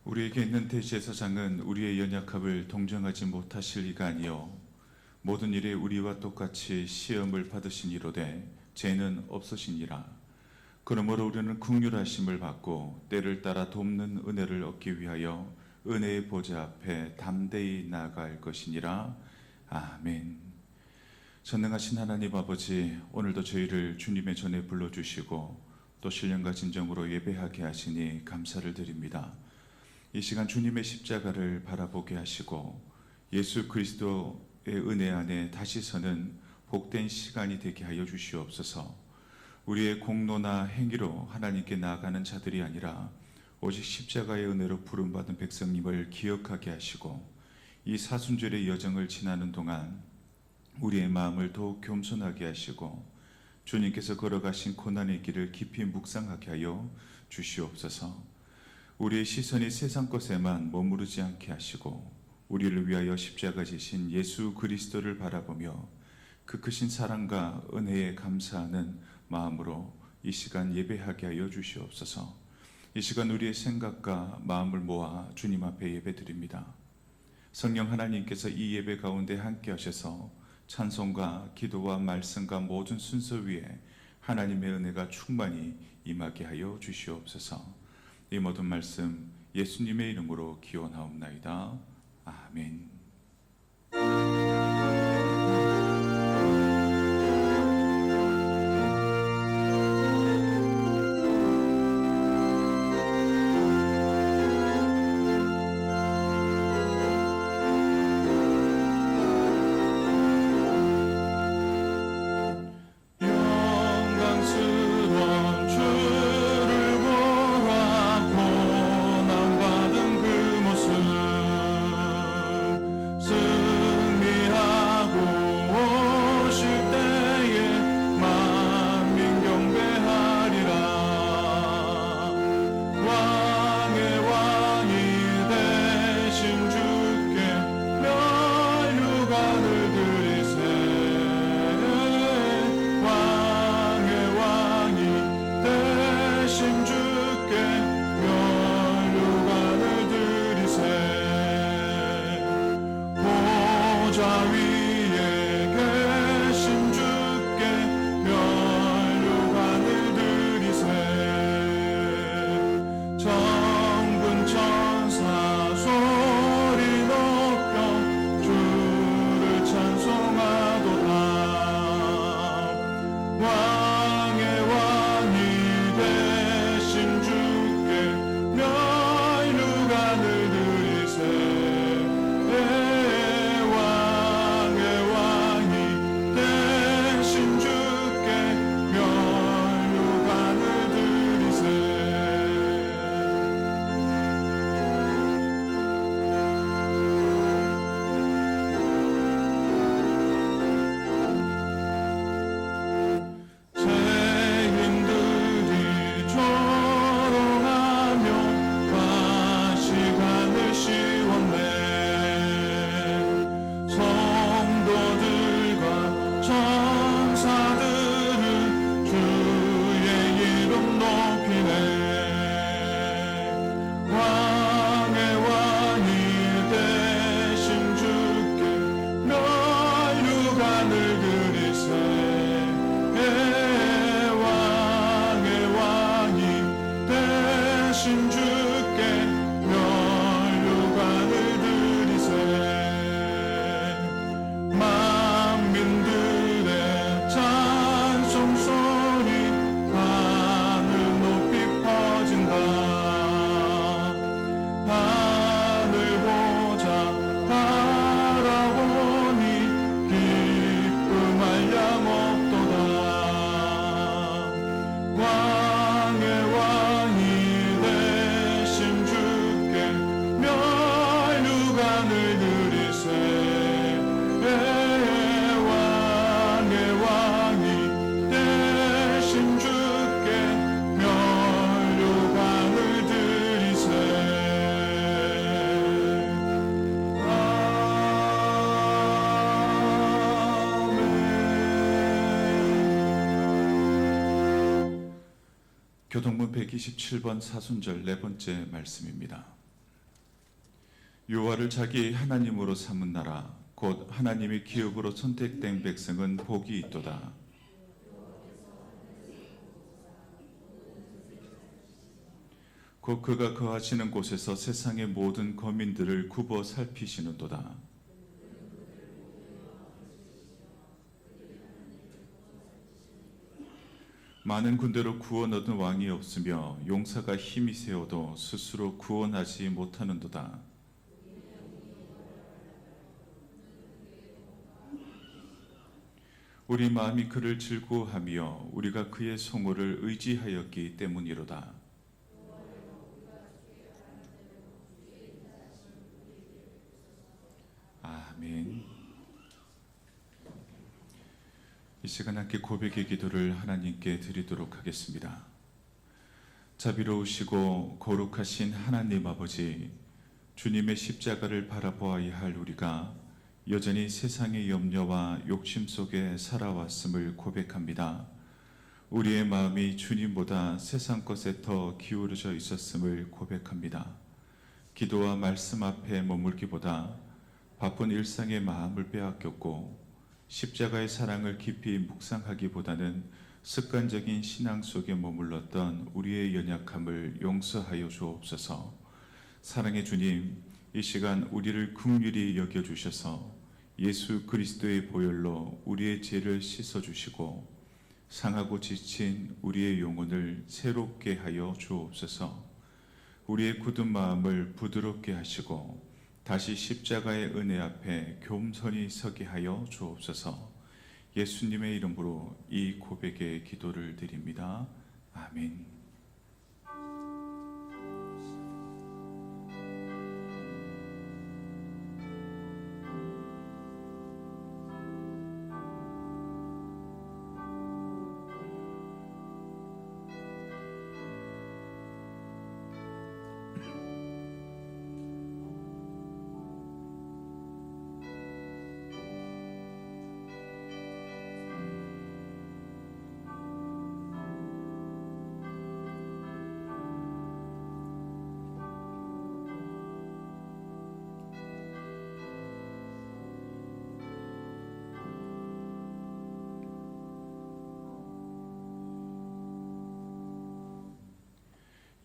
우리에게 있는 대제사장은 우리의 연약함을 동정하지 못하실 이가 아니요 모든 일에 우리와 똑같이 시험을 받으시니로되 죄는 없으시니라. 그러므로 우리는 긍휼하심을 받고 때를 따라 돕는 은혜를 얻기 위하여 은혜의 보좌 앞에 담대히 나아갈 것이니라. 아멘. 전능하신 하나님 아버지, 오늘도 저희를 주님의 전에 불러주시고 또 신령과 진정으로 예배하게 하시니 감사를 드립니다. 이 시간 주님의 십자가를 바라보게 하시고 예수 그리스도의 은혜 안에 다시 서는 복된 시간이 되게 하여 주시옵소서. 우리의 공로나 행위로 하나님께 나아가는 자들이 아니라 오직 십자가의 은혜로 부름받은 백성님을 기억하게 하시고 이 사순절의 여정을 지나는 동안 우리의 마음을 더욱 겸손하게 하시고 주님께서 걸어가신 고난의 길을 깊이 묵상하게 하여 주시옵소서. 우리의 시선이 세상 것에만 머무르지 않게 하시고 우리를 위하여 십자가 지신 예수 그리스도를 바라보며 그 크신 사랑과 은혜에 감사하는 마음으로 이 시간 예배하게 하여 주시옵소서. 이 시간 우리의 생각과 마음을 모아 주님 앞에 예배드립니다. 성령 하나님께서 이 예배 가운데 함께 하셔서 찬송과 기도와 말씀과 모든 순서 위에 하나님의 은혜가 충만히 임하게 하여 주시옵소서. 이 모든 말씀 예수님의 이름으로 기원하옵나이다. 아멘. 교동문 127번 사순절 네 번째 말씀입니다. 여호와를 자기 하나님으로 삼은 나라 곧 하나님의 기업으로 선택된 백성은 복이 있도다. 곧 그가 거하시는 곳에서 세상의 모든 거민들을 굽어 살피시는도다. 많은 군대로 구원 얻은 왕이 없으며 용사가 힘이 세어도 스스로 구원하지 못하는도다. 우리 마음이 그를 즐거워하며 우리가 그의 성호를 의지하였기 때문이로다. 아멘. 이 시간 함께 고백의 기도를 하나님께 드리도록 하겠습니다. 자비로우시고 거룩하신 하나님 아버지, 주님의 십자가를 바라보아야 할 우리가 여전히 세상의 염려와 욕심 속에 살아왔음을 고백합니다. 우리의 마음이 주님보다 세상 것에 더 기울어져 있었음을 고백합니다. 기도와 말씀 앞에 머물기보다 바쁜 일상의 마음을 빼앗겼고 십자가의 사랑을 깊이 묵상하기보다는 습관적인 신앙 속에 머물렀던 우리의 연약함을 용서하여 주옵소서. 사랑의 주님, 이 시간 우리를 긍휼히 여겨주셔서 예수 그리스도의 보혈로 우리의 죄를 씻어주시고 상하고 지친 우리의 영혼을 새롭게 하여 주옵소서. 우리의 굳은 마음을 부드럽게 하시고 다시 십자가의 은혜 앞에 겸손히 서게 하여 주옵소서. 예수님의 이름으로 이 고백의 기도를 드립니다. 아멘.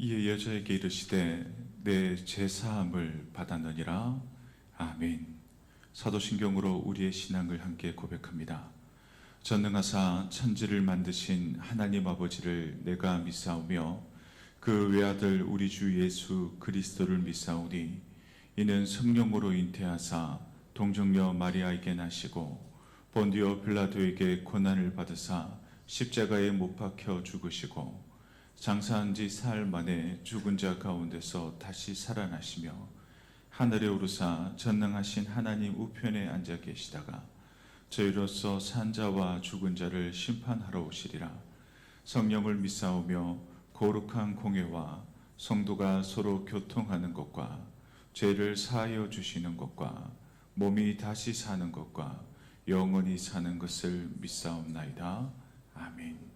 이에 여자에게 이르시되 내 죄사함을 받았느니라. 아멘. 사도신경으로 우리의 신앙을 함께 고백합니다. 전능하사 천지를 만드신 하나님 아버지를 내가 믿사오며 그 외아들 우리 주 예수 그리스도를 믿사오니 이는 성령으로 잉태하사 동정녀 마리아에게 나시고 본디오 빌라도에게 고난을 받으사 십자가에 못 박혀 죽으시고 장사한 지 사흘 만에 죽은 자 가운데서 다시 살아나시며 하늘에 오르사 전능하신 하나님 우편에 앉아 계시다가 저희로서 산자와 죽은 자를 심판하러 오시리라. 성령을 믿사오며 거룩한 공회와 성도가 서로 교통하는 것과 죄를 사하여 주시는 것과 몸이 다시 사는 것과 영원히 사는 것을 믿사옵나이다. 아멘.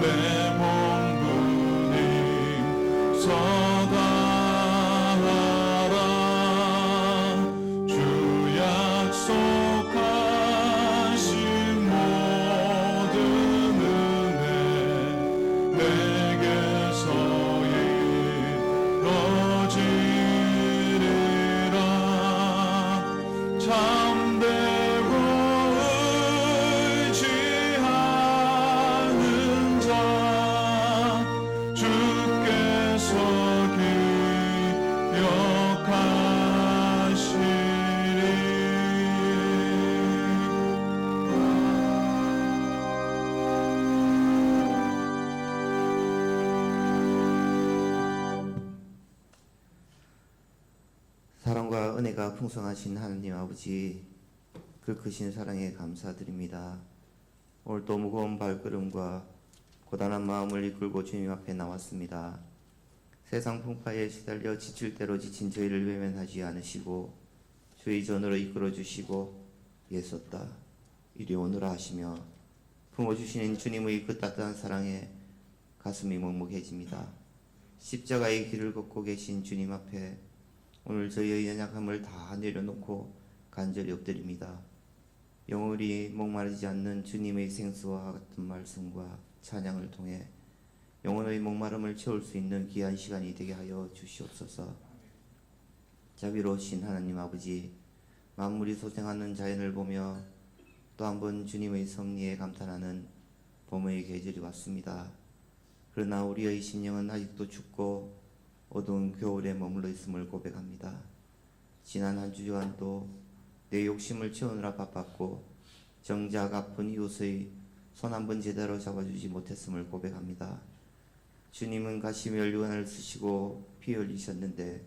내 몸부림 서다하라. 주 약속하신 모든 은혜 내게서 이루어지리라. 참되고 의지하는 자 주께서 사랑과 은혜가 풍성하신 하나님 아버지, 그 크신 사랑에 감사드립니다. 오늘도 무거운 발걸음과 고단한 마음을 이끌고 주님 앞에 나왔습니다. 세상 풍파에 시달려 지칠 대로 지친 저희를 외면하지 않으시고 주의 전으로 이끌어 주시고 애썼다 이리 오너라 하시며 품어주시는 주님의 그 따뜻한 사랑에 가슴이 먹먹해집니다. 십자가의 길을 걷고 계신 주님 앞에 오늘 저희의 연약함을 다 내려놓고 간절히 엎드립니다. 영원히 목마르지 않는 주님의 생수와 같은 말씀과 찬양을 통해 영혼의 목마름을 채울 수 있는 귀한 시간이 되게 하여 주시옵소서. 자비로우신 하나님 아버지, 만물이 소생하는 자연을 보며 또 한 번 주님의 섭리에 감탄하는 봄의 계절이 왔습니다. 그러나 우리의 심령은 아직도 춥고 어두운 겨울에 머물러 있음을 고백합니다. 지난 한 주간도 내 욕심을 채우느라 바빴고 정작 아픈 이웃의 손 한 번 제대로 잡아주지 못했음을 고백합니다. 주님은 가시며 혈관을 쓰시고 피 흘리셨는데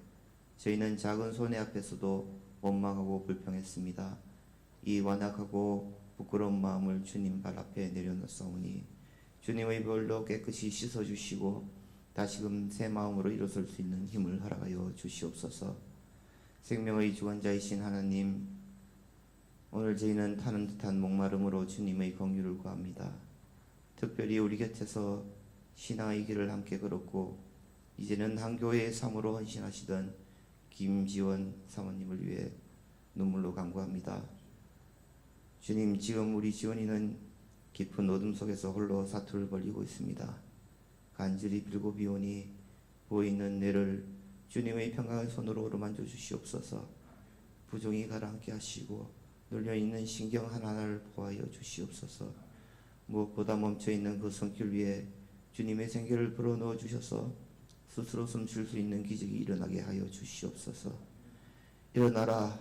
저희는 작은 손해 앞에서도 원망하고 불평했습니다. 이 완악하고 부끄러운 마음을 주님 발 앞에 내려놓사오니 주님의 볼로 깨끗이 씻어주시고 다시금 새 마음으로 일어설 수 있는 힘을 허락하여 주시옵소서. 생명의 주관자이신 하나님, 오늘 저희는 타는 듯한 목마름으로 주님의 긍휼을 구합니다. 특별히 우리 곁에서 신앙의 길을 함께 걸었고 이제는 한 교회의 삶으로 헌신하시던 김지원 사모님을 위해 눈물로 간구합니다. 주님, 지금 우리 지원이는 깊은 어둠 속에서 홀로 사투를 벌이고 있습니다. 간절히 빌고 비오니 보이는 내를 주님의 평강의 손으로 어루만져 주시옵소서. 부종이 가라앉게 하시고 눌려있는 신경 하나하나를 보호하여 주시옵소서. 무엇보다 멈춰있는 그 손길 위에 주님의 생기를 불어넣어 주셔서 스스로 숨쉴 수 있는 기적이 일어나게 하여 주시옵소서. 일어나라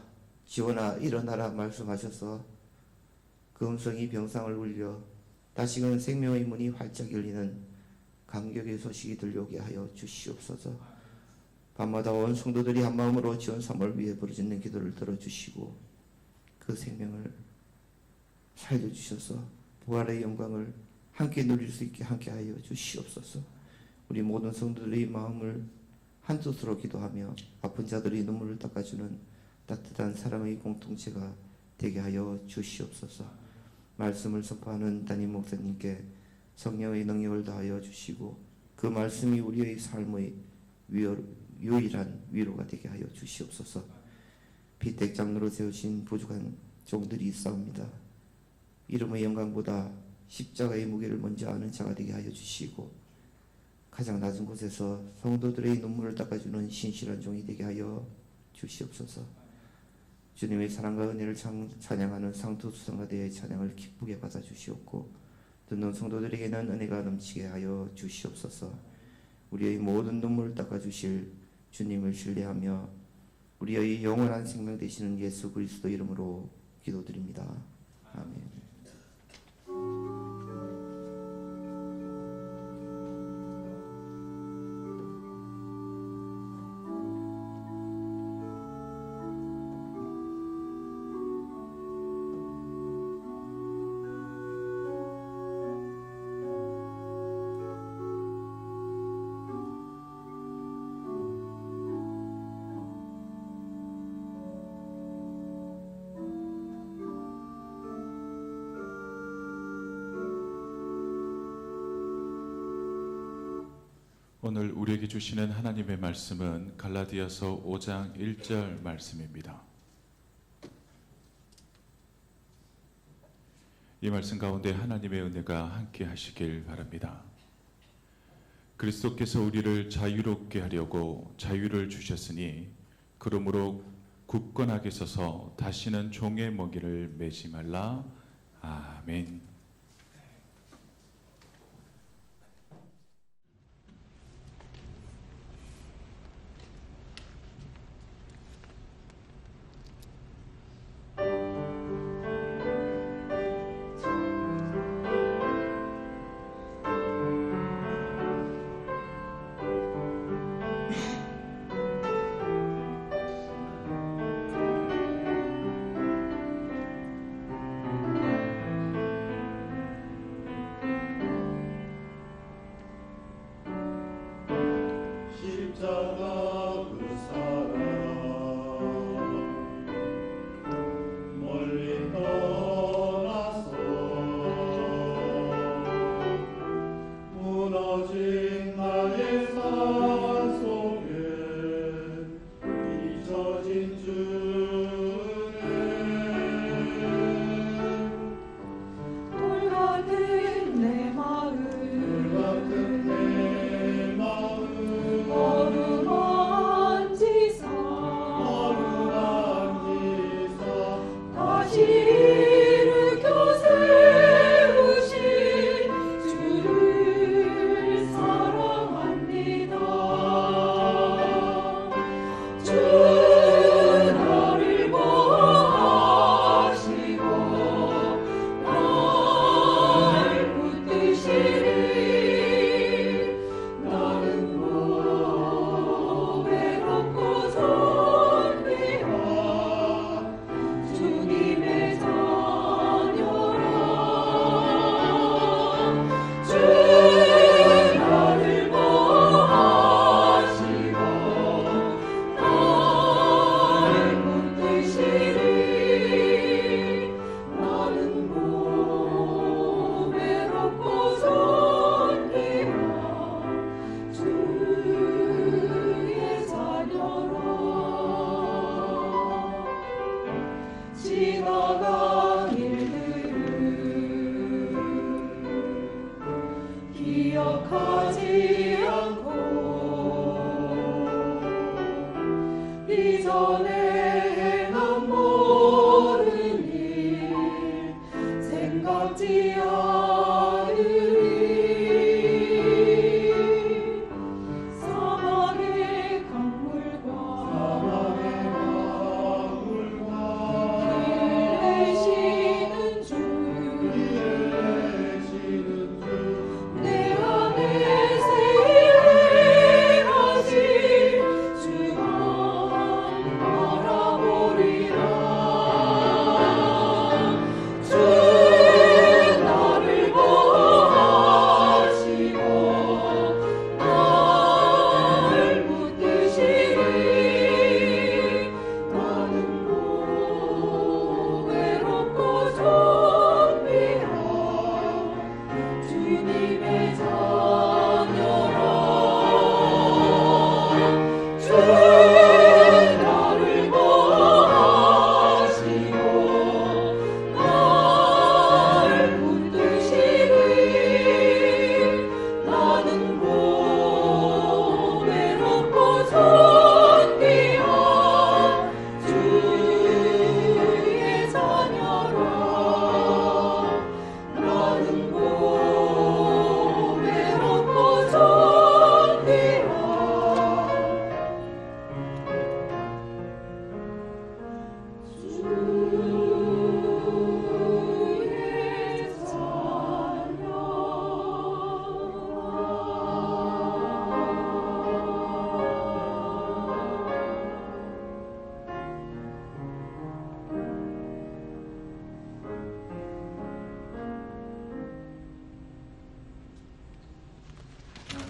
지원아 일어나라 말씀하셔서 그 음성이 병상을 울려 다시금 생명의 문이 활짝 열리는 감격의 소식이 들려오게 하여 주시옵소서. 밤마다 온 성도들이 한마음으로 지원 사모를 위해 부르짖는 기도를 들어주시고 그 생명을 살려주셔서 부활의 영광을 함께 누릴 수 있게 함께 하여 주시옵소서. 우리 모든 성도들의 마음을 한뜻으로 기도하며 아픈 자들의 눈물을 닦아주는 따뜻한 사랑의 공동체가 되게 하여 주시옵소서. 말씀을 선포하는 담임 목사님께 성령의 능력을 다하여 주시고 그 말씀이 우리의 삶의 유일한 위로가 되게 하여 주시옵소서. 피택장로로 세우신 부족한 종들이 있사옵니다. 이름의 영광보다 십자가의 무게를 먼저 아는 자가 되게 하여 주시고 가장 낮은 곳에서 성도들의 눈물을 닦아주는 신실한 종이 되게 하여 주시옵소서. 주님의 사랑과 은혜를 찬양하는 상투수상가대의 찬양을 기쁘게 받아주시옵고 듣는 성도들에게는 은혜가 넘치게 하여 주시옵소서. 우리의 모든 눈물을 닦아주실 주님을 신뢰하며 우리의 영원한 생명 되시는 예수 그리스도 이름으로 기도드립니다. 아멘. 오늘 우리에게 주시는 하나님의 말씀은 갈라디아서 5장 1절 말씀입니다. 이 말씀 가운데 하나님의 은혜가 함께 하시길 바랍니다. 그리스도께서 우리를 자유롭게 하려고 자유를 주셨으니 그러므로 굳건하게 서서 다시는 종의 멍에를 매지 말라. 아멘.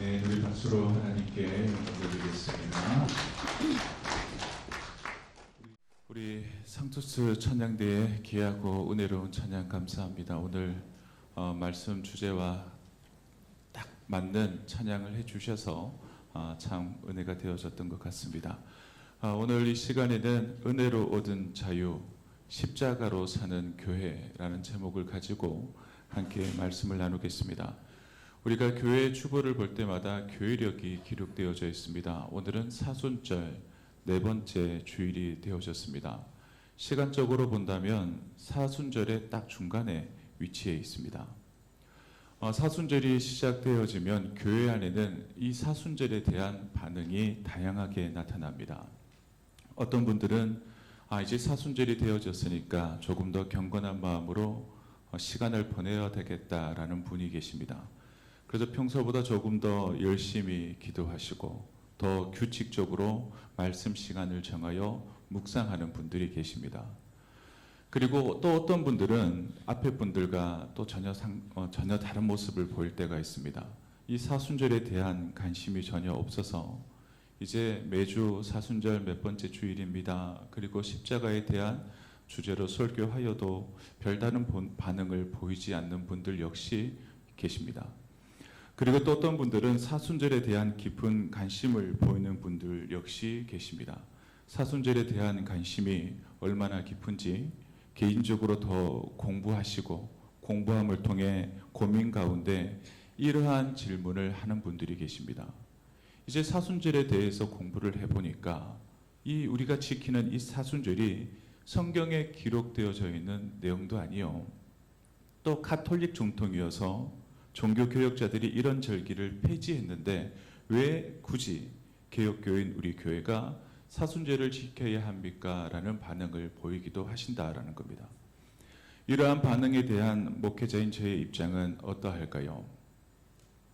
네, 우리 박수로 하나님께 영광 드리겠습니다. 우리 상투스 찬양대에 귀하고 은혜로운 찬양 감사합니다. 오늘 말씀 주제와 딱 맞는 찬양을 해주셔서 참 은혜가 되어졌던 것 같습니다. 오늘 이 시간에는 은혜로 얻은 자유, 십자가로 사는 교회라는 제목을 가지고 함께 말씀을 나누겠습니다. 우리가 교회의 추보를 볼 때마다 교회력이 기록되어져 있습니다. 오늘은 사순절 네 번째 주일이 되어졌습니다. 시간적으로 본다면 사순절의 딱 중간에 위치해 있습니다. 사순절이 시작되어지면 교회 안에는 이 사순절에 대한 반응이 다양하게 나타납니다. 어떤 분들은 이제 사순절이 되어졌으니까 조금 더 경건한 마음으로 시간을 보내야 되겠다라는 분이 계십니다. 그래서 평소보다 조금 더 열심히 기도하시고 더 규칙적으로 말씀 시간을 정하여 묵상하는 분들이 계십니다. 그리고 또 어떤 분들은 앞에 분들과 또 전혀 다른 모습을 보일 때가 있습니다. 이 사순절에 대한 관심이 전혀 없어서 이제 매주 사순절 몇 번째 주일입니다. 그리고 십자가에 대한 주제로 설교하여도 별다른 반응을 보이지 않는 분들 역시 계십니다. 그리고 또 어떤 분들은 사순절에 대한 깊은 관심을 보이는 분들 역시 계십니다. 사순절에 대한 관심이 얼마나 깊은지 개인적으로 더 공부하시고 공부함을 통해 고민 가운데 이러한 질문을 하는 분들이 계십니다. 이제 사순절에 대해서 공부를 해보니까 우리가 지키는 이 사순절이 성경에 기록되어져 있는 내용도 아니요. 또 가톨릭 정통이어서 종교교역자들이 이런 절기를 폐지했는데 왜 굳이 개혁교회인 우리 교회가 사순절을 지켜야 합니까? 라는 반응을 보이기도 하신다라는 겁니다. 이러한 반응에 대한 목회자인 저의 입장은 어떠할까요?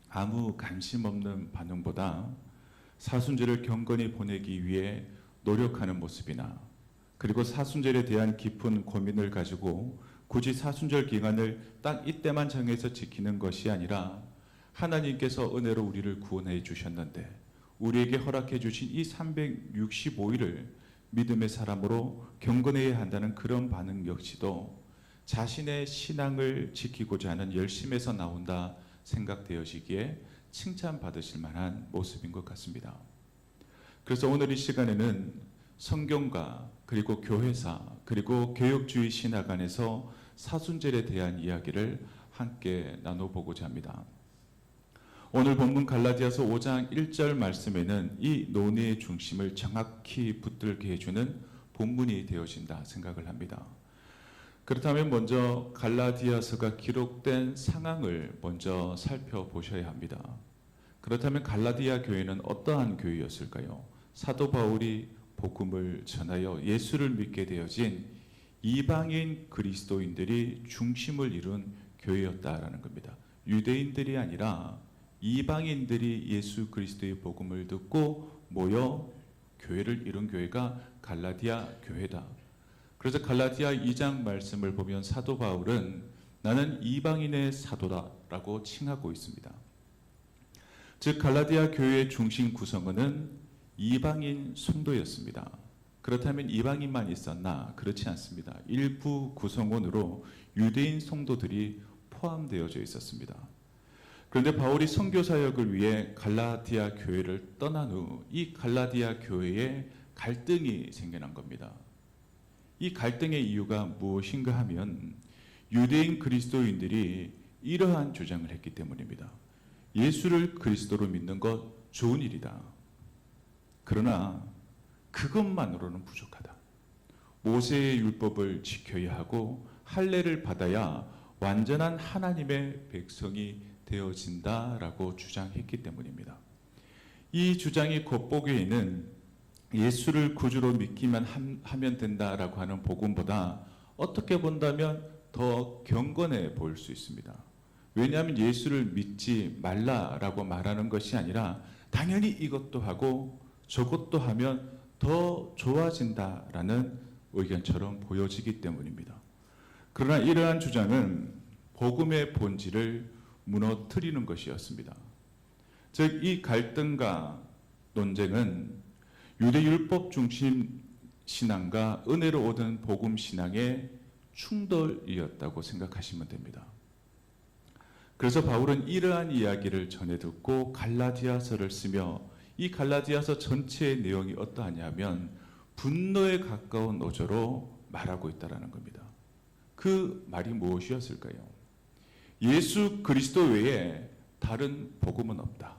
아무 관심 없는 반응보다 사순절을 경건히 보내기 위해 노력하는 모습이나 그리고 사순절에 대한 깊은 고민을 가지고 굳이 사순절 기간을 딱 이때만 정해서 지키는 것이 아니라 하나님께서 은혜로 우리를 구원해 주셨는데 우리에게 허락해 주신 이 365일을 믿음의 사람으로 경건해야 한다는 그런 반응 역시도 자신의 신앙을 지키고자 하는 열심에서 나온다 생각되어지기에 칭찬받으실 만한 모습인 것 같습니다. 그래서 오늘 이 시간에는 성경과 그리고 교회사 그리고 개혁주의 신학 안에서 사순절에 대한 이야기를 함께 나눠보고자 합니다. 오늘 본문 갈라디아서 5장 1절 말씀에는 이 논의의 중심을 정확히 붙들게 해주는 본문이 되어진다 생각을 합니다. 그렇다면 먼저 갈라디아서가 기록된 상황을 먼저 살펴보셔야 합니다. 그렇다면 갈라디아 교회는 어떠한 교회였을까요? 사도 바울이 복음을 전하여 예수를 믿게 되어진 이방인 그리스도인들이 중심을 이룬 교회였다라는 겁니다. 유대인들이 아니라 이방인들이 예수 그리스도의 복음을 듣고 모여 교회를 이룬 교회가 갈라디아 교회다. 그래서 갈라디아 2장 말씀을 보면 사도 바울은 나는 이방인의 사도다라고 칭하고 있습니다. 즉 갈라디아 교회의 중심 구성원은 이방인 성도였습니다. 그렇다면 이방인만 있었나? 그렇지 않습니다. 일부 구성원으로 유대인 성도들이 포함되어져 있었습니다. 그런데 바울이 선교 사역을 위해 갈라디아 교회를 떠난 후 이 갈라디아 교회에 갈등이 생겨난 겁니다. 이 갈등의 이유가 무엇인가 하면 유대인 그리스도인들이 이러한 주장을 했기 때문입니다. 예수를 그리스도로 믿는 것 좋은 일이다. 그러나 그것만으로는 부족하다. 모세의 율법을 지켜야 하고 할례를 받아야 완전한 하나님의 백성이 되어진다라고 주장했기 때문입니다. 이 주장이 겉보기에는 예수를 구주로 믿기만 하면 된다라고 하는 복음보다 어떻게 본다면 더 경건해 보일 수 있습니다. 왜냐하면 예수를 믿지 말라라고 말하는 것이 아니라 당연히 이것도 하고 저것도 하면 더 좋아진다라는 의견처럼 보여지기 때문입니다. 그러나 이러한 주장은 복음의 본질을 무너뜨리는 것이었습니다. 즉 이 갈등과 논쟁은 유대율법 중심 신앙과 은혜로 얻은 복음 신앙의 충돌이었다고 생각하시면 됩니다. 그래서 바울은 이러한 이야기를 전해 듣고 갈라디아서를 쓰며 이 갈라디아서 전체의 내용이 어떠하냐면 분노에 가까운 어조로 말하고 있다는 겁니다. 그 말이 무엇이었을까요? 예수 그리스도 외에 다른 복음은 없다.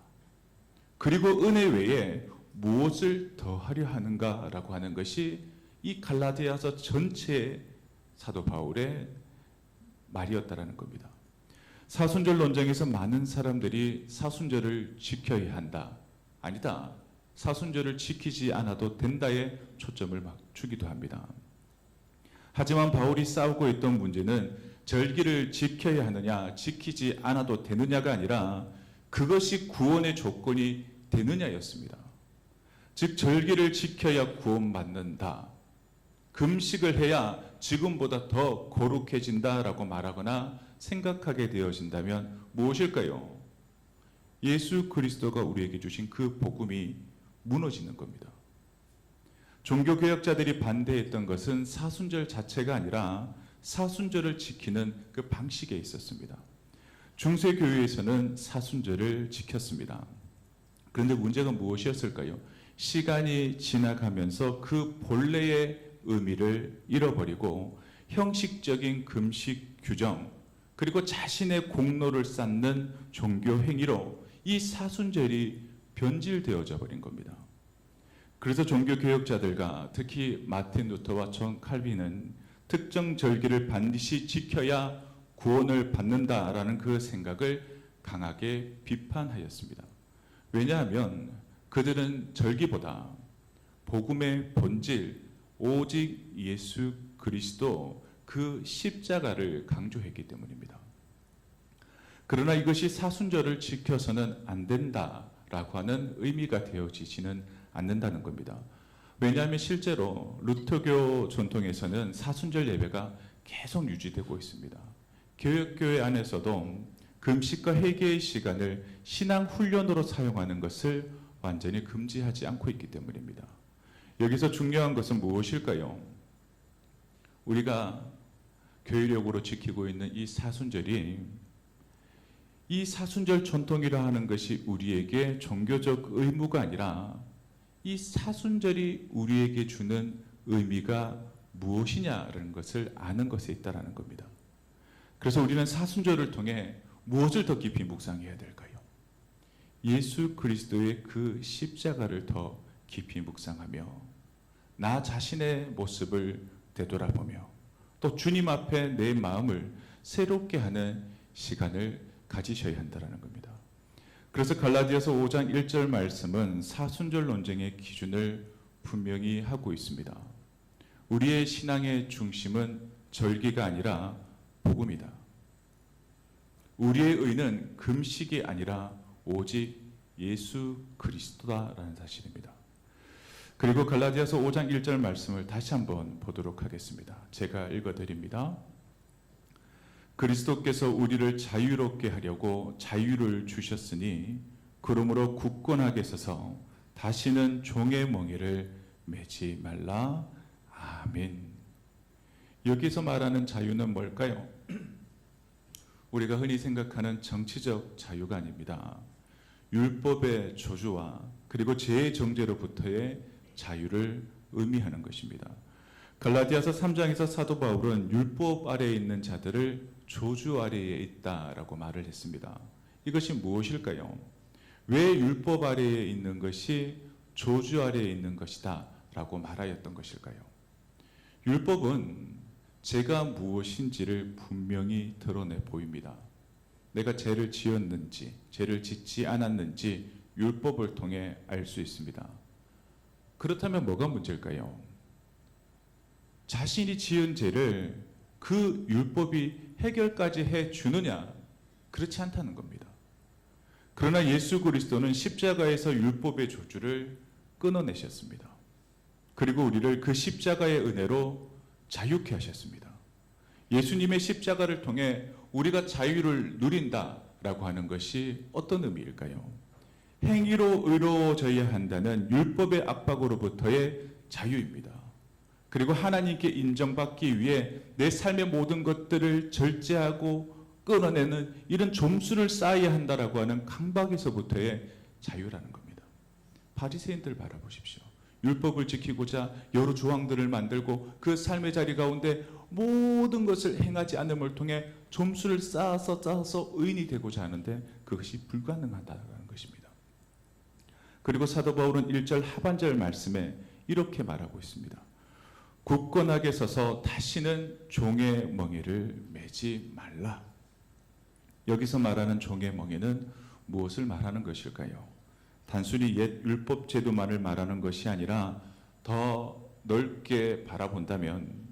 그리고 은혜 외에 무엇을 더하려 하는가라고 하는 것이 이 갈라디아서 전체의 사도 바울의 말이었다라는 겁니다. 사순절 논쟁에서 많은 사람들이 사순절을 지켜야 한다. 아니다. 사순절을 지키지 않아도 된다에 초점을 맞추기도 합니다. 하지만 바울이 싸우고 있던 문제는 절기를 지켜야 하느냐, 지키지 않아도 되느냐가 아니라 그것이 구원의 조건이 되느냐였습니다. 즉 절기를 지켜야 구원받는다. 금식을 해야 지금보다 더 거룩해진다라고 말하거나 생각하게 되어진다면 무엇일까요? 예수 그리스도가 우리에게 주신 그 복음이 무너지는 겁니다. 종교개혁자들이 반대했던 것은 사순절 자체가 아니라 사순절을 지키는 그 방식에 있었습니다. 중세교회에서는 사순절을 지켰습니다. 그런데 문제가 무엇이었을까요? 시간이 지나가면서 그 본래의 의미를 잃어버리고 형식적인 금식 규정 그리고 자신의 공로를 쌓는 종교 행위로 이 사순절이 변질되어져 버린 겁니다. 그래서 종교개혁자들과 특히 마틴 루터와 존 칼빈은 특정 절기를 반드시 지켜야 구원을 받는다라는 그 생각을 강하게 비판하였습니다. 왜냐하면 그들은 절기보다 복음의 본질, 오직 예수 그리스도 그 십자가를 강조했기 때문입니다. 그러나 이것이 사순절을 지켜서는 안 된다라고 하는 의미가 되어지지는 않는다는 겁니다. 왜냐하면 실제로 루터교 전통에서는 사순절 예배가 계속 유지되고 있습니다. 교역교회 안에서도 금식과 회개의 시간을 신앙 훈련으로 사용하는 것을 완전히 금지하지 않고 있기 때문입니다. 여기서 중요한 것은 무엇일까요? 우리가 교회력으로 지키고 있는 이 사순절이 이 사순절 전통이라 하는 것이 우리에게 종교적 의무가 아니라 이 사순절이 우리에게 주는 의미가 무엇이냐라는 것을 아는 것에 있다라는 겁니다. 그래서 우리는 사순절을 통해 무엇을 더 깊이 묵상해야 될까요? 예수 그리스도의 그 십자가를 더 깊이 묵상하며 나 자신의 모습을 되돌아보며 또 주님 앞에 내 마음을 새롭게 하는 시간을 가지셔야 한다는 겁니다. 그래서 갈라디아서 5장 1절 말씀은 사순절 논쟁의 기준을 분명히 하고 있습니다. 우리의 신앙의 중심은 절기가 아니라 복음이다. 우리의 의는 금식이 아니라 오직 예수 그리스도다라는 사실입니다. 그리고 갈라디아서 5장 1절 말씀을 다시 한번 보도록 하겠습니다. 제가 읽어드립니다. 그리스도께서 우리를 자유롭게 하려고 자유를 주셨으니 그러므로 굳건하게 서서 다시는 종의 멍에를 매지 말라. 아멘. 여기서 말하는 자유는 뭘까요? 우리가 흔히 생각하는 정치적 자유가 아닙니다. 율법의 저주와 그리고 죄의 정죄로부터의 자유를 의미하는 것입니다. 갈라디아서 3장에서 사도 바울은 율법 아래에 있는 자들을 저주 아래에 있다라고 말을 했습니다. 이것이 무엇일까요? 왜 율법 아래에 있는 것이 저주 아래에 있는 것이다 라고 말하였던 것일까요? 율법은 죄가 무엇인지를 분명히 드러내 보입니다. 내가 죄를 지었는지 죄를 짓지 않았는지 율법을 통해 알 수 있습니다. 그렇다면 뭐가 문제일까요? 자신이 지은 죄를 그 율법이 해결까지 해주느냐? 그렇지 않다는 겁니다. 그러나 예수 그리스도는 십자가에서 율법의 저주를 끊어내셨습니다. 그리고 우리를 그 십자가의 은혜로 자유케 하셨습니다. 예수님의 십자가를 통해 우리가 자유를 누린다라고 하는 것이 어떤 의미일까요? 행위로 의로워져야 한다는 율법의 압박으로부터의 자유입니다. 그리고 하나님께 인정받기 위해 내 삶의 모든 것들을 절제하고 끌어내는 이런 점수를 쌓아야 한다라고 하는 강박에서부터의 자유라는 겁니다. 바리새인들 바라보십시오. 율법을 지키고자 여러 조항들을 만들고 그 삶의 자리 가운데 모든 것을 행하지 않음을 통해 점수를 쌓아서 의인이 되고자 하는데 그것이 불가능하다는 것입니다. 그리고 사도 바울은 1절 하반절 말씀에 이렇게 말하고 있습니다. 굳건하게 서서 다시는 종의 멍에를 매지 말라. 여기서 말하는 종의 멍에는 무엇을 말하는 것일까요? 단순히 옛 율법 제도만을 말하는 것이 아니라 더 넓게 바라본다면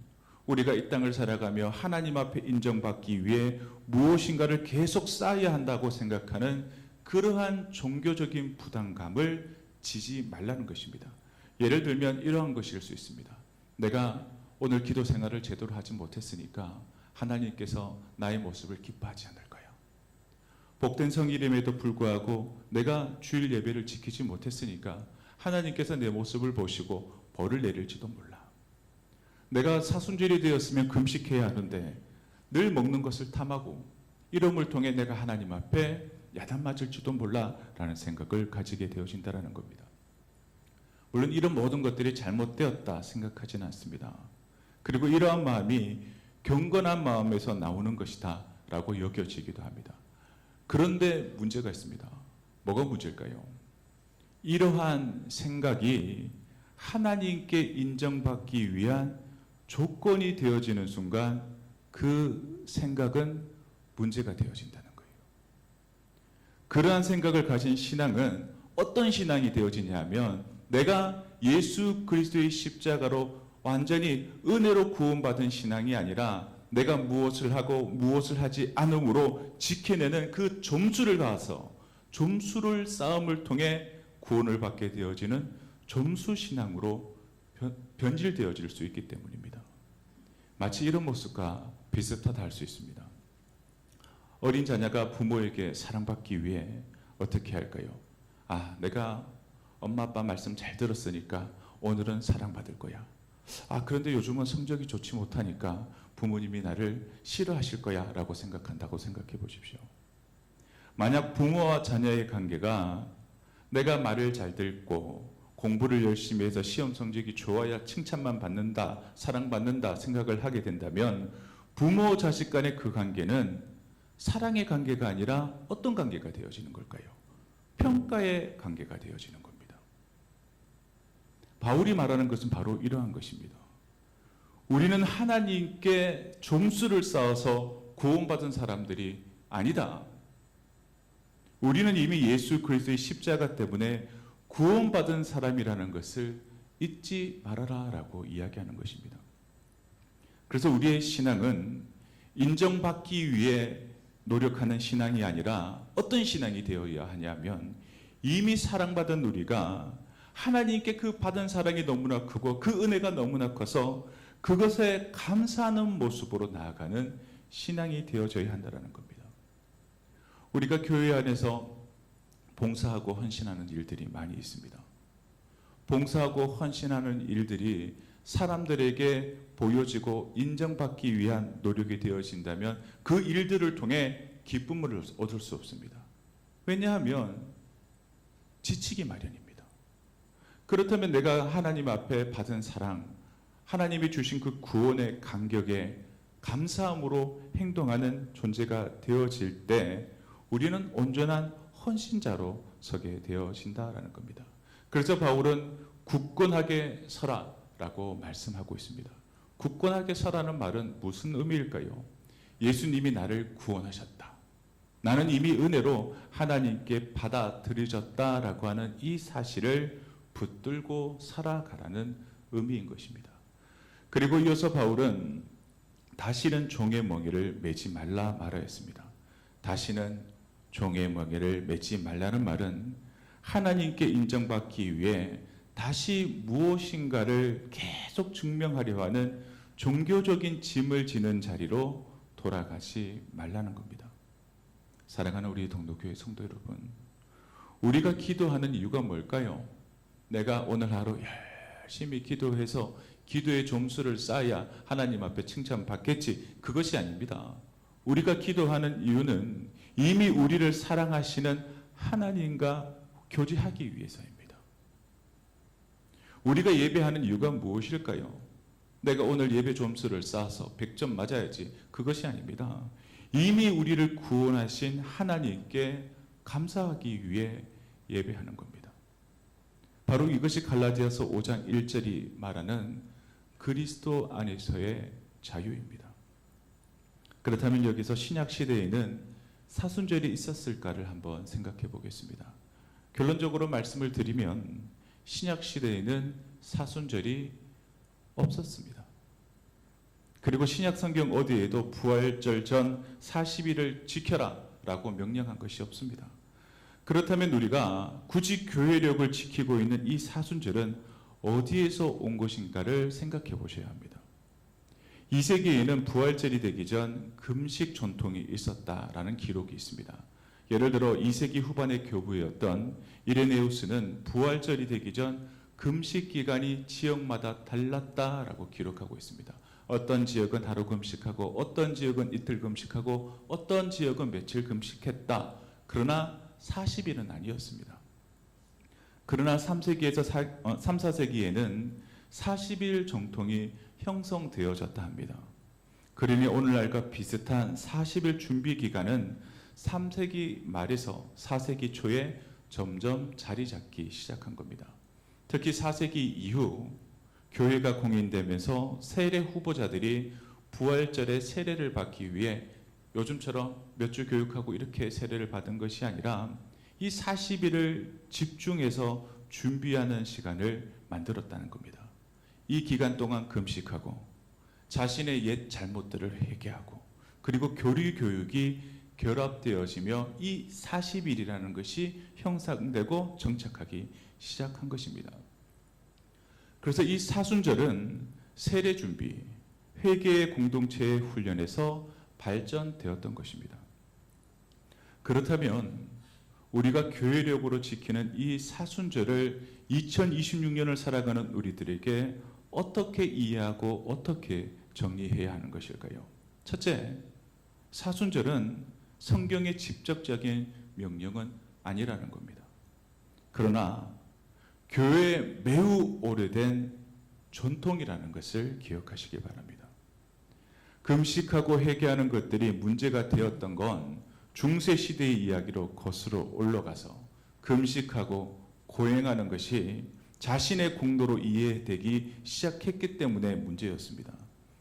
우리가 이 땅을 살아가며 하나님 앞에 인정받기 위해 무엇인가를 계속 쌓아야 한다고 생각하는 그러한 종교적인 부담감을 지지 말라는 것입니다. 예를 들면 이러한 것일 수 있습니다. 내가 오늘 기도 생활을 제대로 하지 못했으니까 하나님께서 나의 모습을 기뻐하지 않을 거야. 복된 성일임에도 불구하고 내가 주일 예배를 지키지 못했으니까 하나님께서 내 모습을 보시고 벌을 내릴지도 몰라. 내가 사순절이 되었으면 금식해야 하는데 늘 먹는 것을 탐하고 이름을 통해 내가 하나님 앞에 야단 맞을지도 몰라라는 생각을 가지게 되어진다는 겁니다. 물론 이런 모든 것들이 잘못되었다 생각하지는 않습니다. 그리고 이러한 마음이 경건한 마음에서 나오는 것이다 라고 여겨지기도 합니다. 그런데 문제가 있습니다. 뭐가 문제일까요? 이러한 생각이 하나님께 인정받기 위한 조건이 되어지는 순간 그 생각은 문제가 되어진다는 거예요. 그러한 생각을 가진 신앙은 어떤 신앙이 되어지냐 하면 내가 예수 그리스도의 십자가로 완전히 은혜로 구원받은 신앙이 아니라 내가 무엇을 하고 무엇을 하지 않음으로 지켜내는 그 점수를 가서 점수를 쌓음을 통해 구원을 받게 되어지는 점수 신앙으로 변질되어질 수 있기 때문입니다. 마치 이런 모습과 비슷하다 할 수 있습니다. 어린 자녀가 부모에게 사랑받기 위해 어떻게 할까요? 내가 엄마 아빠 말씀 잘 들었으니까 오늘은 사랑받을 거야. 그런데 요즘은 성적이 좋지 못하니까 부모님이 나를 싫어하실 거야 라고 생각한다고 생각해 보십시오. 만약 부모와 자녀의 관계가 내가 말을 잘 듣고 공부를 열심히 해서 시험 성적이 좋아야 칭찬만 받는다, 사랑받는다 생각을 하게 된다면 부모 자식 간의 그 관계는 사랑의 관계가 아니라 어떤 관계가 되어지는 걸까요? 평가의 관계가 되어지는 겁니다. 바울이 말하는 것은 바로 이러한 것입니다. 우리는 하나님께 점수를 쌓아서 구원받은 사람들이 아니다. 우리는 이미 예수 그리스도의 십자가 때문에 구원받은 사람이라는 것을 잊지 말아라 라고 이야기하는 것입니다. 그래서 우리의 신앙은 인정받기 위해 노력하는 신앙이 아니라 어떤 신앙이 되어야 하냐면 이미 사랑받은 우리가 하나님께 그 받은 사랑이 너무나 크고 그 은혜가 너무나 커서 그것에 감사하는 모습으로 나아가는 신앙이 되어져야 한다는 겁니다. 우리가 교회 안에서 봉사하고 헌신하는 일들이 많이 있습니다. 봉사하고 헌신하는 일들이 사람들에게 보여지고 인정받기 위한 노력이 되어진다면 그 일들을 통해 기쁨을 얻을 수 없습니다. 왜냐하면 지치기 마련입니다. 그렇다면 내가 하나님 앞에 받은 사랑, 하나님이 주신 그 구원의 감격에 감사함으로 행동하는 존재가 되어질 때 우리는 온전한 헌신자로 서게 되어진다라는 겁니다. 그래서 바울은 굳건하게 서라라고 말씀하고 있습니다. 굳건하게 서라는 말은 무슨 의미일까요? 예수님이 나를 구원하셨다. 나는 이미 은혜로 하나님께 받아들여졌다라고 하는 이 사실을 붙들고 살아가라는 의미인 것입니다. 그리고 이어서 바울은 다시는 종의 멍에를 매지 말라 말하였습니다. 다시는 종의 멍에를 매지 말라는 말은 하나님께 인정받기 위해 다시 무엇인가를 계속 증명하려 하는 종교적인 짐을 지는 자리로 돌아가지 말라는 겁니다. 사랑하는 우리 동독교회 성도 여러분, 우리가 기도하는 이유가 뭘까요? 내가 오늘 하루 열심히 기도해서 기도의 점수를 쌓아야 하나님 앞에 칭찬받겠지, 그것이 아닙니다. 우리가 기도하는 이유는 이미 우리를 사랑하시는 하나님과 교제하기 위해서입니다. 우리가 예배하는 이유가 무엇일까요? 내가 오늘 예배 점수를 쌓아서 100점 맞아야지, 그것이 아닙니다. 이미 우리를 구원하신 하나님께 감사하기 위해 예배하는 겁니다. 바로 이것이 갈라디아서 5장 1절이 말하는 그리스도 안에서의 자유입니다. 그렇다면 여기서 신약 시대에는 사순절이 있었을까를 한번 생각해 보겠습니다. 결론적으로 말씀을 드리면 신약 시대에는 사순절이 없었습니다. 그리고 신약 성경 어디에도 부활절 전 40일을 지켜라 라고 명령한 것이 없습니다. 그렇다면 우리가 굳이 교회력을 지키고 있는 이 사순절은 어디에서 온 것인가를 생각해 보셔야 합니다. 2세기에는 부활절이 되기 전 금식 전통이 있었다라는 기록이 있습니다. 예를 들어 2세기 후반의 교부였던 이레네우스는 부활절이 되기 전 금식 기간이 지역마다 달랐다라고 기록하고 있습니다. 어떤 지역은 하루 금식하고 어떤 지역은 이틀 금식하고 어떤 지역은 며칠 금식했다. 그러나 40일은 아니었습니다. 그러나 3세기에서 3, 4세기에는 40일 정통이 형성되어졌다 합니다. 그러니 오늘날과 비슷한 40일 준비 기간은 3세기 말에서 4세기 초에 점점 자리 잡기 시작한 겁니다. 특히 4세기 이후 교회가 공인되면서 세례 후보자들이 부활절에 세례를 받기 위해 요즘처럼 몇 주 교육하고 이렇게 세례를 받은 것이 아니라 이 40일을 집중해서 준비하는 시간을 만들었다는 겁니다. 이 기간 동안 금식하고 자신의 옛 잘못들을 회개하고 그리고 교리 교육이 결합되어지며 이 40일이라는 것이 형성되고 정착하기 시작한 것입니다. 그래서 이 사순절은 세례 준비, 회개의 공동체의 훈련에서 발전되었던 것입니다. 그렇다면 우리가 교회력으로 지키는 이 사순절을 2026년을 살아가는 우리들에게 어떻게 이해하고 어떻게 정리해야 하는 것일까요? 첫째, 사순절은 성경의 직접적인 명령은 아니라는 겁니다. 그러나 교회의 매우 오래된 전통이라는 것을 기억하시기 바랍니다. 금식하고 회개하는 것들이 문제가 되었던 건 중세 시대의 이야기로 거슬러 올라가서 금식하고 고행하는 것이 자신의 공로로 이해되기 시작했기 때문에 문제였습니다.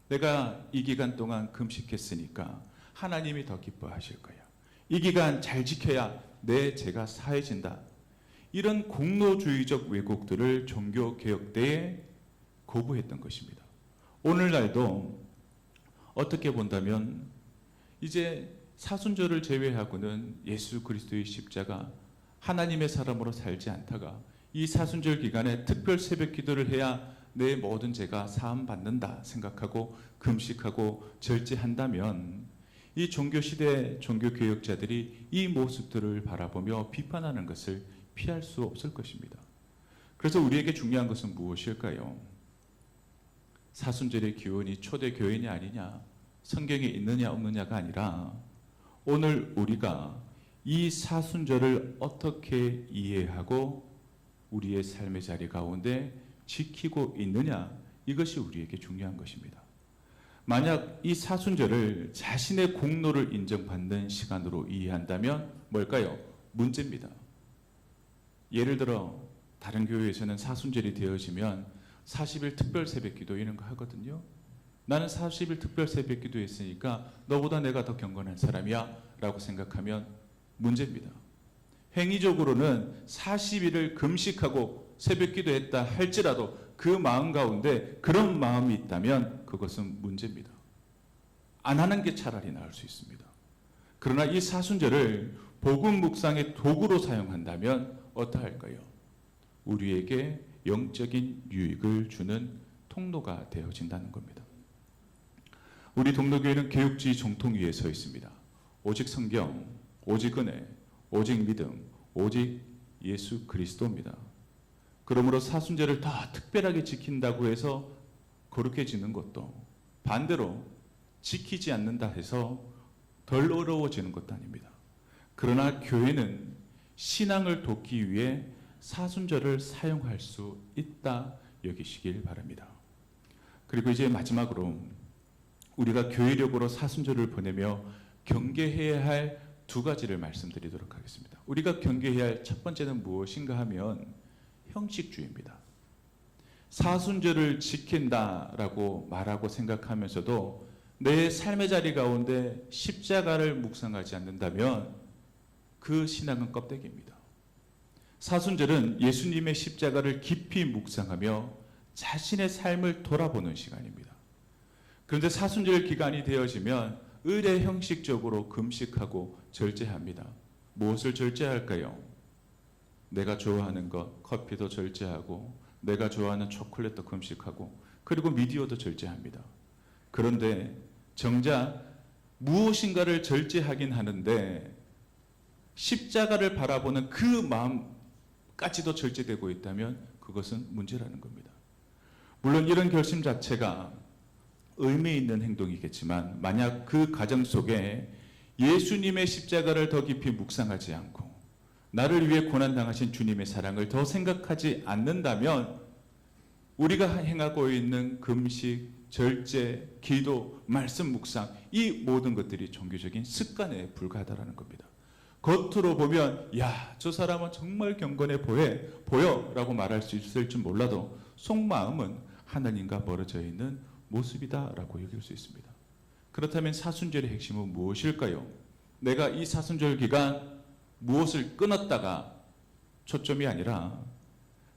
내가 이 기간 동안 금식했으니까 하나님이 더 기뻐하실 거야. 이 기간 잘 지켜야 내 죄가 사해진다. 이런 공로주의적 왜곡들을 종교개혁 때에 거부했던 것입니다. 오늘날도 어떻게 본다면 이제 사순절을 제외하고는 예수 그리스도의 십자가 하나님의 사람으로 살지 않다가 이 사순절 기간에 특별 새벽 기도를 해야 내 모든 죄가 사함 받는다 생각하고 금식하고 절제한다면 이 종교시대 종교개혁자들이 이 모습들을 바라보며 비판하는 것을 피할 수 없을 것입니다. 그래서 우리에게 중요한 것은 무엇일까요? 사순절의 기원이 초대교회냐 아니냐, 성경에 있느냐 없느냐가 아니라 오늘 우리가 이 사순절을 어떻게 이해하고 우리의 삶의 자리 가운데 지키고 있느냐, 이것이 우리에게 중요한 것입니다. 만약 이 사순절을 자신의 공로를 인정받는 시간으로 이해한다면 뭘까요? 문제입니다. 예를 들어 다른 교회에서는 사순절이 되어지면 40일 특별 새벽 기도 이런 거 하거든요. 나는 40일 특별 새벽 기도 했으니까 너보다 내가 더 경건한 사람이야 라고 생각하면 문제입니다. 행위적으로는 40일을 금식하고 새벽 기도했다 할지라도 그 마음 가운데 그런 마음이 있다면 그것은 문제입니다. 안 하는 게 차라리 나을 수 있습니다. 그러나 이 사순절을 복음 묵상의 도구로 사용한다면 어떠할까요? 우리에게 영적인 유익을 주는 통로가 되어진다는 겁니다. 우리 동로교회는 개혁주의 정통 위에 서 있습니다. 오직 성경, 오직 은혜, 오직 믿음, 오직 예수 그리스도입니다. 그러므로 사순절을 더 특별하게 지킨다고 해서 거룩해지는 것도 반대로 지키지 않는다 해서 덜 어려워지는 것도 아닙니다. 그러나 교회는 신앙을 돕기 위해 사순절을 사용할 수 있다 여기시길 바랍니다. 그리고 이제 마지막으로 우리가 교회력으로 사순절을 보내며 경계해야 할 두 가지를 말씀드리도록 하겠습니다. 우리가 경계해야 할 첫 번째는 무엇인가 하면 형식주의입니다. 사순절을 지킨다라고 말하고 생각하면서도 내 삶의 자리 가운데 십자가를 묵상하지 않는다면 그 신앙은 껍데기입니다. 사순절은 예수님의 십자가를 깊이 묵상하며 자신의 삶을 돌아보는 시간입니다. 그런데 사순절 기간이 되어지면 의례 형식적으로 금식하고 절제합니다. 무엇을 절제할까요? 내가 좋아하는 것, 커피도 절제하고 내가 좋아하는 초콜릿도 금식하고 그리고 미디어도 절제합니다. 그런데 정작 무엇인가를 절제하긴 하는데 십자가를 바라보는 그 마음까지도 절제되고 있다면 그것은 문제라는 겁니다. 물론 이런 결심 자체가 의미 있는 행동이겠지만 만약 그 과정 속에 예수님의 십자가를 더 깊이 묵상하지 않고 나를 위해 고난당하신 주님의 사랑을 더 생각하지 않는다면 우리가 행하고 있는 금식, 절제, 기도, 말씀 묵상 이 모든 것들이 종교적인 습관에 불과하다는 겁니다. 겉으로 보면 야, 저 사람은 정말 경건해 보여 라고 말할 수 있을지 몰라도 속마음은 하나님과 멀어져 있는 모습이다라고 여길 수 있습니다. 그렇다면 사순절의 핵심은 무엇일까요? 내가 이 사순절 기간 무엇을 끊었다가 초점이 아니라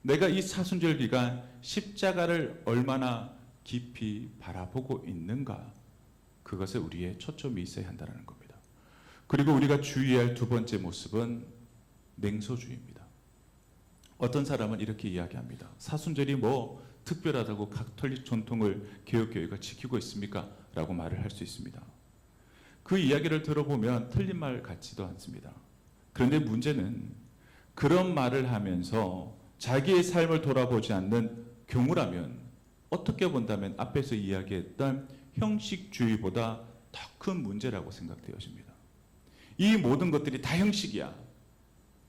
내가 이 사순절 기간 십자가를 얼마나 깊이 바라보고 있는가 그것에 우리의 초점이 있어야 한다는 겁니다. 그리고 우리가 주의할 두 번째 모습은 냉소주의입니다. 어떤 사람은 이렇게 이야기합니다. 사순절이 뭐 특별하다고 가톨릭 전통을 개혁교회가 지키고 있습니까? 라고 말을 할 수 있습니다. 그 이야기를 들어보면 틀린 말 같지도 않습니다. 그런데 문제는 그런 말을 하면서 자기의 삶을 돌아보지 않는 경우라면 어떻게 본다면 앞에서 이야기했던 형식주의보다 더 큰 문제라고 생각되어집니다. 이 모든 것들이 다 형식이야.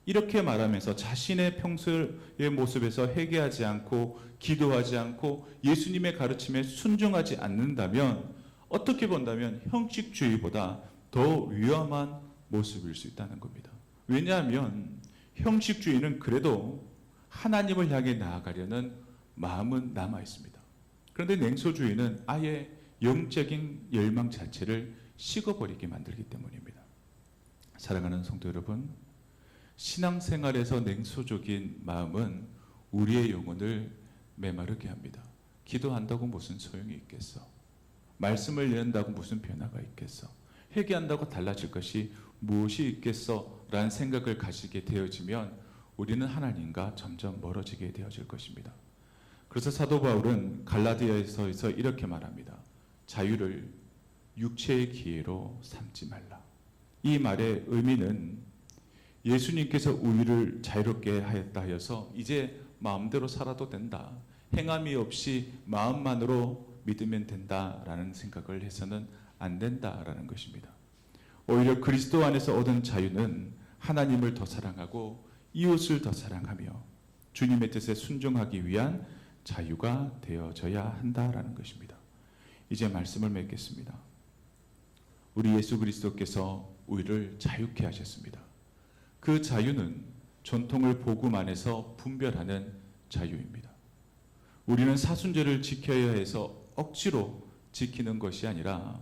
이렇게 말하면서 자신의 평소의 모습에서 회개하지 않고 기도하지 않고 예수님의 가르침에 순종하지 않는다면 어떻게 본다면 형식주의보다 더 위험한 모습일 수 있다는 겁니다. 왜냐하면 형식주의는 그래도 하나님을 향해 나아가려는 마음은 남아 있습니다. 그런데 냉소주의는 아예 영적인 열망 자체를 식어버리게 만들기 때문입니다. 사랑하는 성도 여러분, 신앙생활에서 냉소적인 마음은 우리의 영혼을 메마르게 합니다. 기도한다고 무슨 소용이 있겠어? 말씀을 연다고 무슨 변화가 있겠어? 회개한다고 달라질 것이 무엇이 있겠어? 라는 생각을 가지게 되어지면 우리는 하나님과 점점 멀어지게 되어질 것입니다. 그래서 사도 바울은 갈라디아에서 이렇게 말합니다. 자유를 육체의 기회로 삼지 말라. 이 말의 의미는 예수님께서 우리를 자유롭게 하였다 하여서 이제 마음대로 살아도 된다. 행함이 없이 마음만으로 믿으면 된다라는 생각을 해서는 안 된다라는 것입니다. 오히려 그리스도 안에서 얻은 자유는 하나님을 더 사랑하고 이웃을 더 사랑하며 주님의 뜻에 순종하기 위한 자유가 되어져야 한다라는 것입니다. 이제 말씀을 맺겠습니다. 우리 예수 그리스도께서 우리를 자유케 하셨습니다. 그 자유는 전통을 복음 안에서 분별하는 자유입니다. 우리는 사순절을 지켜야 해서 억지로 지키는 것이 아니라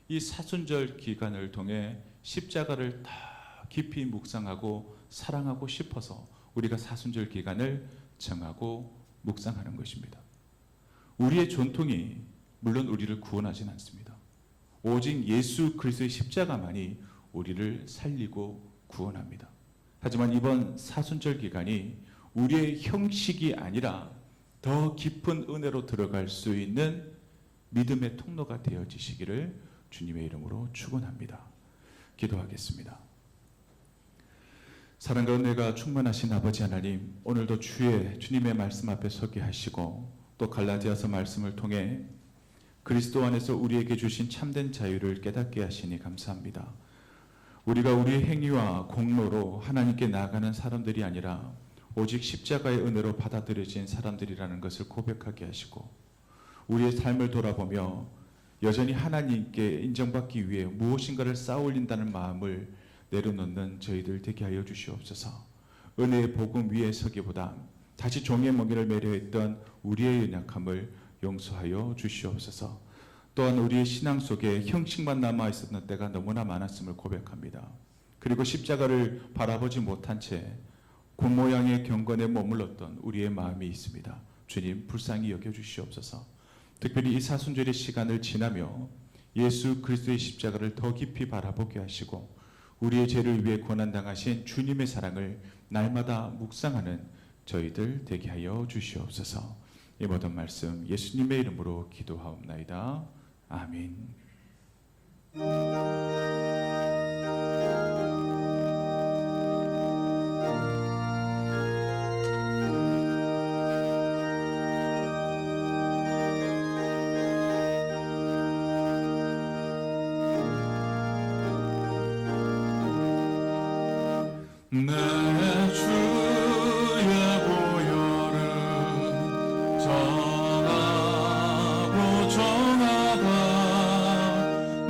이 사순절 기간을 통해 십자가를 다 깊이 묵상하고 사랑하고 싶어서 우리가 사순절 기간을 정하고 묵상하는 것입니다. 우리의 전통이 물론 우리를 구원하진 않습니다. 오직 예수 그리스도의 십자가만이 우리를 살리고 구원합니다. 하지만 이번 사순절 기간이 우리의 형식이 아니라 더 깊은 은혜로 들어갈 수 있는 믿음의 통로가 되어지시기를 주님의 이름으로 축원합니다. 기도하겠습니다. 사랑과 은혜가 충만하신 아버지 하나님, 오늘도 주님의 말씀 앞에 서게 하시고 또 갈라디아서 말씀을 통해 그리스도 안에서 우리에게 주신 참된 자유를 깨닫게 하시니 감사합니다. 우리가 우리의 행위와 공로로 하나님께 나아가는 사람들이 아니라 오직 십자가의 은혜로 받아들여진 사람들이라는 것을 고백하게 하시고, 우리의 삶을 돌아보며 여전히 하나님께 인정받기 위해 무엇인가를 쌓아올린다는 마음을 내려놓는 저희들 되게 하여 주시옵소서. 은혜의 복음 위에 서기보다 다시 종의 멍에를 매려 했던 우리의 연약함을 용서하여 주시옵소서. 또한 우리의 신앙 속에 형식만 남아 있었던 때가 너무나 많았음을 고백합니다. 그리고 십자가를 바라보지 못한 채 곰모양의 경건에 머물렀던 우리의 마음이 있습니다. 주님, 불쌍히 여겨주시옵소서. 특별히 이 사순절의 시간을 지나며 예수 그리스도의 십자가를 더 깊이 바라보게 하시고, 우리의 죄를 위해 고난당하신 주님의 사랑을 날마다 묵상하는 저희들 되게 하여 주시옵소서. 이 모든 말씀 예수님의 이름으로 기도하옵나이다. 아멘. 내 주의 보혈은 정하고 정하다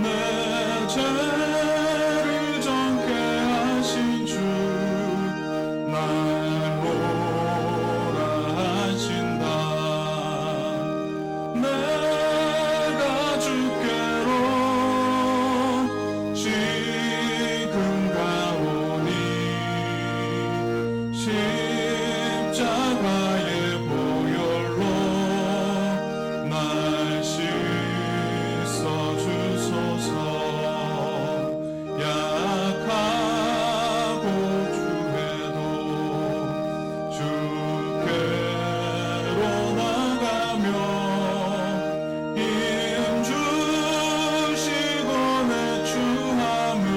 내 죄를 정케 하신 주 날 보라 하신다. 내가 주께로 지금 가오니 십자가의 보혈로 날 씻어 주소서. 약하고 주에도 주께로 나가며 힘 주시고 내 추함을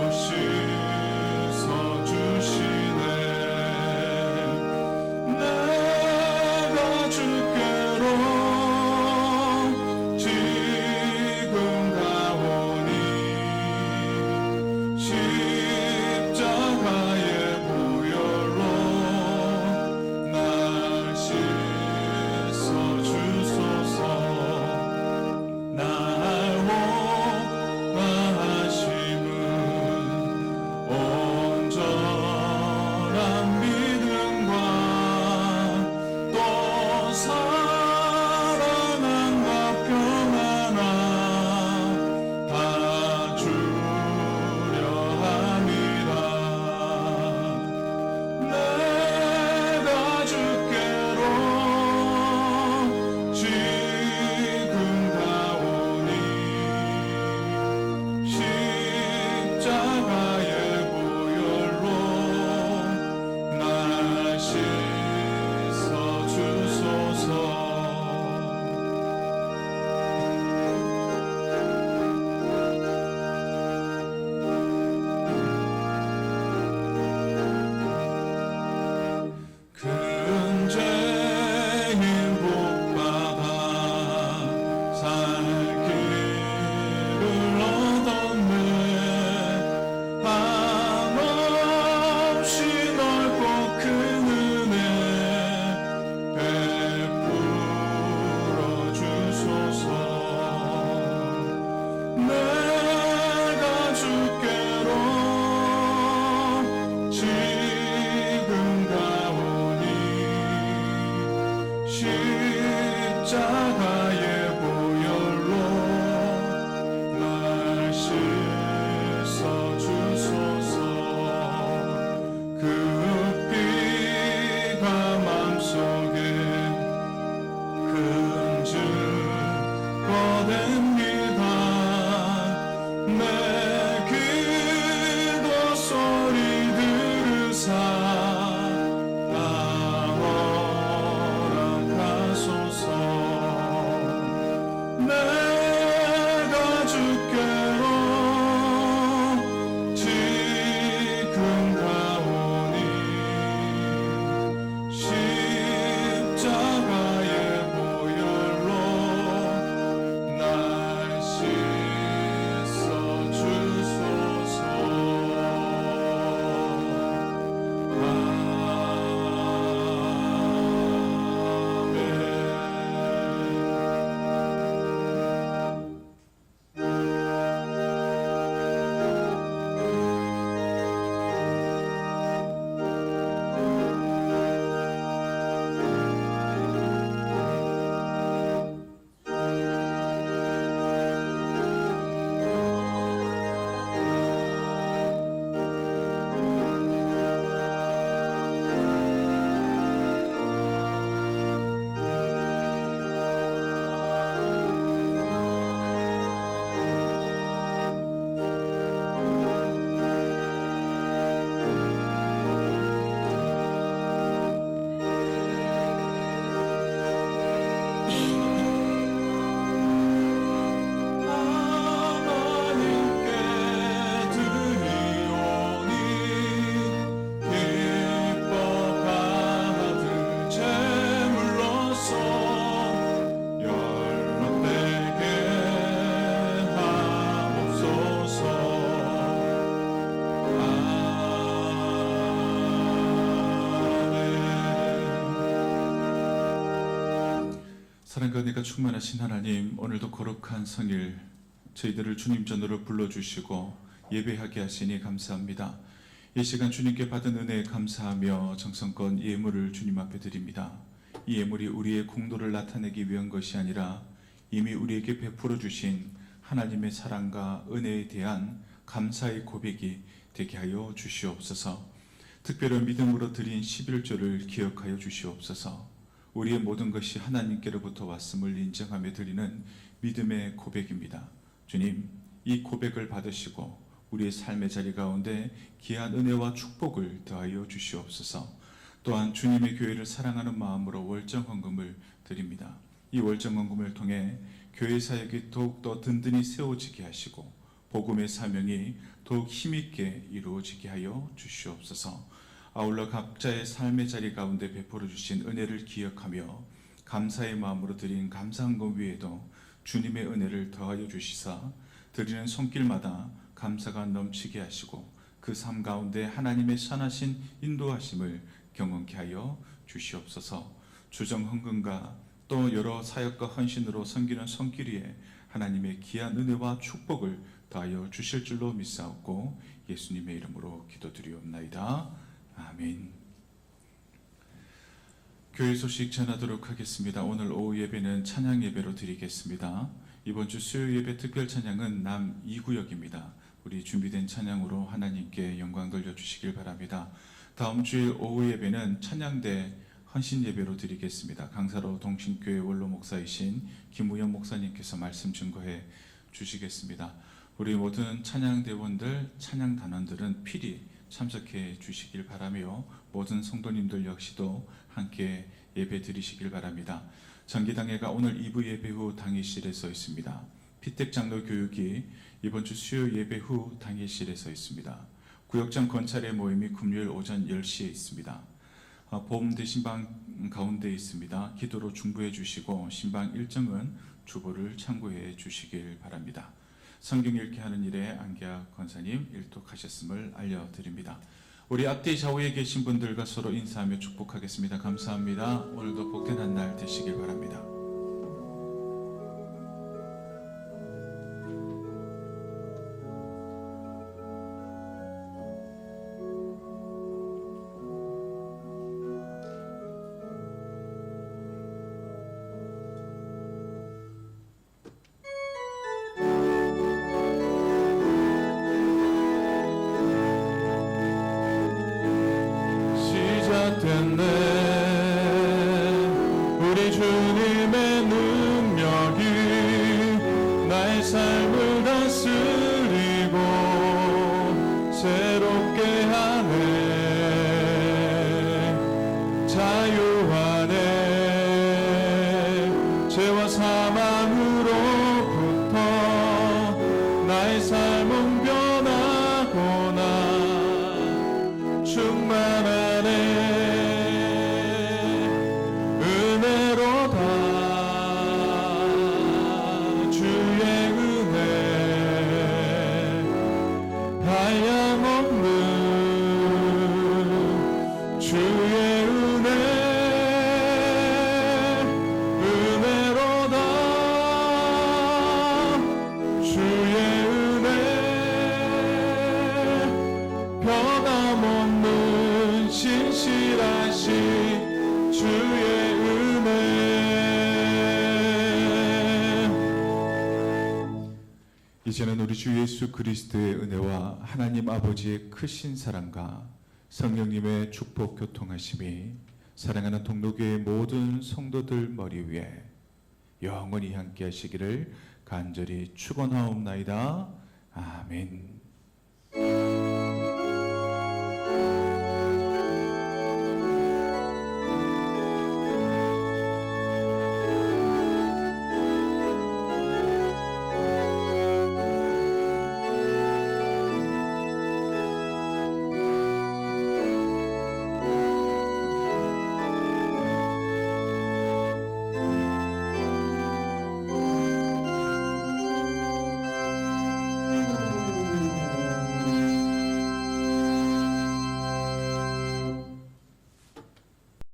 보시서 주시네. 내가 주께로 지금 가오니 십자가의 보혈로 날 씻어 주소서. 날 원하심은 온전한 믿음과 또 사랑함과 평안함 다 주려 함이라. 내가 주께로 지금 가오니 십자가의 보혈로 날 씻어 주소서. 큰 죄인 복받아 살 길을 얻었네. 한없이 넓고 큰 은혜 베풀어 주소서. 내가 주께로 지금 가오니 십자가의 보혈로 날 씻어 주소서. 그 피가 맘속에 큰 증거 됩니다. 내 기도 소리 들으사 나 허락하소서. 사랑과 은혜가 충만하신 하나님, 오늘도 거룩한 성일 저희들을 주님 전으로 불러주시고 예배하게 하시니 감사합니다. 이 시간 주님께 받은 은혜에 감사하며 정성껏 예물을 주님 앞에 드립니다. 이 예물이 우리의 공로를 나타내기 위한 것이 아니라 이미 우리에게 베풀어 주신 하나님의 사랑과 은혜에 대한 감사의 고백이 되게 하여 주시옵소서. 특별한 믿음으로 드린 11조를 기억하여 주시옵소서. 우리의 모든 것이 하나님께로부터 왔음을 인정하며 드리는 믿음의 고백입니다. 주님, 이 고백을 받으시고 우리의 삶의 자리 가운데 귀한 은혜와 축복을 더하여 주시옵소서. 또한 주님의 교회를 사랑하는 마음으로 월정헌금을 드립니다. 이 월정헌금을 통해 교회 사역이 더욱더 든든히 세워지게 하시고 복음의 사명이 더욱 힘있게 이루어지게 하여 주시옵소서. 아울러 각자의 삶의 자리 가운데 베풀어 주신 은혜를 기억하며 감사의 마음으로 드린 감사헌금 위에도 주님의 은혜를 더하여 주시사 드리는 손길마다 감사가 넘치게 하시고 그 삶 가운데 하나님의 선하신 인도하심을 경험케 하여 주시옵소서. 주정 헌금과 또 여러 사역과 헌신으로 섬기는 손길 위에 하나님의 귀한 은혜와 축복을 더하여 주실 줄로 믿사옵고 예수님의 이름으로 기도드리옵나이다. 아멘. 교회 소식 전하도록 하겠습니다. 오늘 오후 예배는 찬양 예배로 드리겠습니다. 이번 주 수요 예배 특별 찬양은 남 2구역입니다. 우리 준비된 찬양으로 하나님께 영광 돌려주시길 바랍니다. 다음 주일 오후 예배는 찬양대 헌신 예배로 드리겠습니다. 강사로 동신교회 원로 목사이신 김우영 목사님께서 말씀 증거해 주시겠습니다. 우리 모든 찬양대원들, 찬양단원들은 필히 참석해 주시길 바라며 모든 성도님들 역시도 함께 예배 드리시길 바랍니다. 전기당회가 오늘 2부 예배 후 당회실에 서 있습니다. 피택 장로 교육이 이번 주 수요 예배 후 당회실에 서 있습니다. 구역장 건찰의 모임이 금요일 오전 10시에 있습니다. 보험대 신방 가운데 있습니다. 기도로 중보해 주시고 신방 일정은 주보를 참고해 주시길 바랍니다. 성경 읽기 하는 일에 안기아 권사님 일독하셨음을 알려드립니다. 우리 앞뒤 좌우에 계신 분들과 서로 인사하며 축복하겠습니다. 감사합니다. 오늘도 복된 한 날 되시길 바랍니다. 시작됐네. 우리 주님의 능력이 나의 삶을 다스리고 새롭게 하네. 자유하네. 죄와 사망으로부터 나의 삶은 변하구나. 충만하네. 은혜로다. 주의 은혜 한량없는 주의 은혜 은혜로다. 주의 은혜 변함없는 신실하신 주의 은혜. 이제는 우리 주 예수 그리스도의 은혜와 하나님 아버지의 크신 사랑과 성령님의 축복 교통하심이 사랑하는 동로교회 모든 성도들 머리 위에 영원히 함께 하시기를 간절히 축원하옵나이다. 아멘.